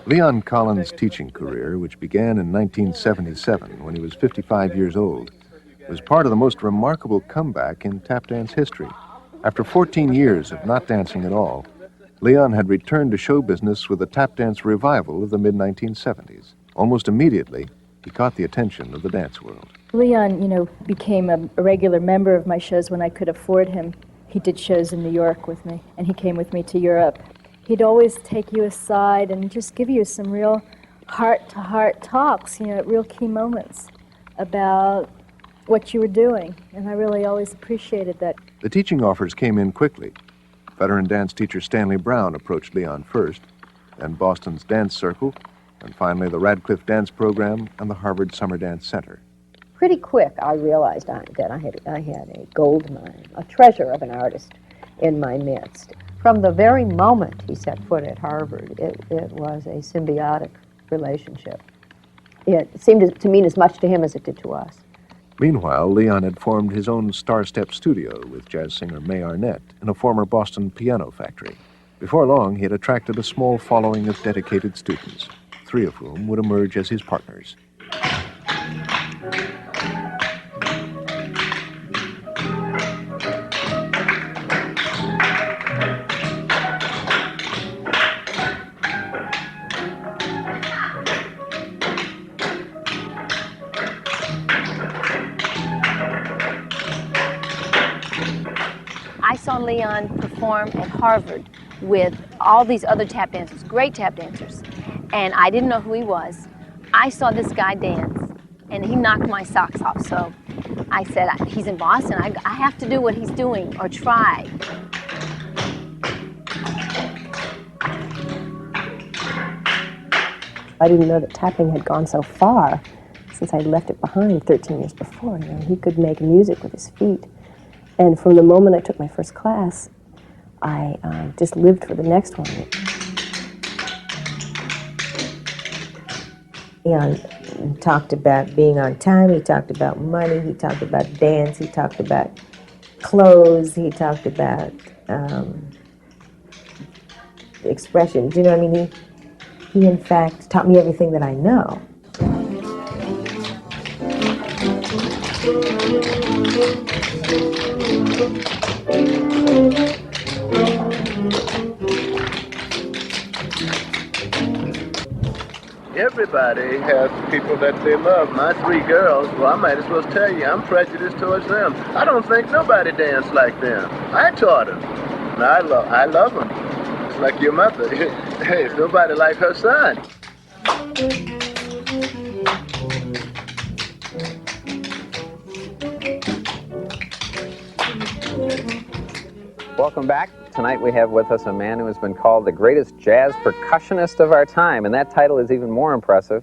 Leon Collins' teaching career, which began in 1977 when he was 55 years old, was part of the most remarkable comeback in tap dance history. After 14 years of not dancing at all, Leon had returned to show business with a tap dance revival of the mid-1970s. Almost immediately, he caught the attention of the dance world. Leon, became a regular member of my shows when I could afford him. He did shows in New York with me, and he came with me to Europe. He'd always take you aside and just give you some real heart-to-heart talks, at real key moments about what you were doing, and I really always appreciated that. The teaching offers came in quickly. Veteran dance teacher Stanley Brown approached Leon first, then Boston's Dance Circle, and finally the Radcliffe Dance Program and the Harvard Summer Dance Center. Pretty quick, I realized that I had a gold mine, a treasure of an artist in my midst. From the very moment he set foot at Harvard, it was a symbiotic relationship. It seemed to mean as much to him as it did to us. Meanwhile, Leon had formed his own Star Step studio with jazz singer May Arnett in a former Boston piano factory. Before long, he had attracted a small following of dedicated students, 3 of whom would emerge as his partners. I saw Leon perform at Harvard with all these other tap dancers, great tap dancers, and I didn't know who he was. I saw this guy dance, and he knocked my socks off, so I said, he's in Boston, I have to do what he's doing, or try. I didn't know that tapping had gone so far since I'd left it behind 13 years before. He could make music with his feet. And from the moment I took my first class, I just lived for the next one. Leon talked about being on time, he talked about money, he talked about dance, he talked about clothes, he talked about expression. Do you know what I mean? He in fact taught me everything that I know. Everybody has people that they love. My 3 girls, well, I might as well tell you, I'm prejudiced towards them. I don't think nobody danced like them. I taught them. And I love them. It's like your mother. Hey, it's nobody like her son. Welcome back. Tonight we have with us a man who has been called the greatest jazz percussionist of our time, and that title is even more impressive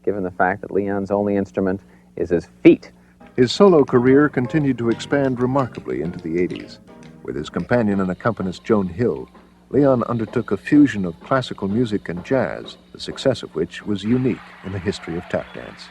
given the fact that Leon's only instrument is his feet. His solo career continued to expand remarkably into the 80s. With his companion and accompanist Joan Hill, Leon undertook a fusion of classical music and jazz, the success of which was unique in the history of tap dance.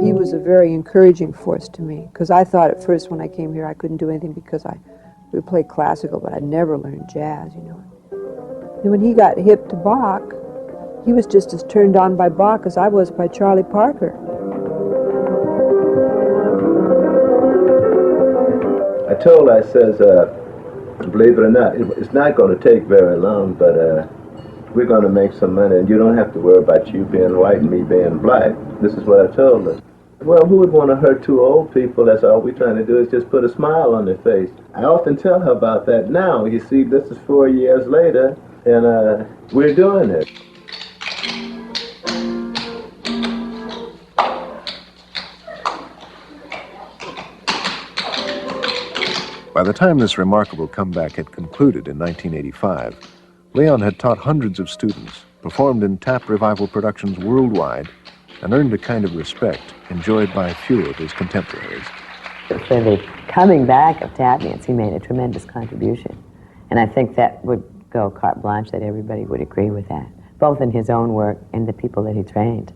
He was a very encouraging force to me, because I thought at first when I came here I couldn't do anything because I would play classical, but I'd never learned jazz, And when he got hip to Bach, he was just as turned on by Bach as I was by Charlie Parker. I says, believe it or not, it's not going to take very long, but we're going to make some money, and you don't have to worry about you being white and me being black. This is what I told her. Well, who would want to hurt 2 old people? That's all we're trying to do is just put a smile on their face. I often tell her about that now. You see, this is 4 years later, and we're doing it. By the time this remarkable comeback had concluded in 1985, Leon had taught hundreds of students, performed in tap revival productions worldwide, and earned a kind of respect enjoyed by few of his contemporaries. For the coming back of tap dance, he made a tremendous contribution. And I think that would go carte blanche, that everybody would agree with that, both in his own work and the people that he trained.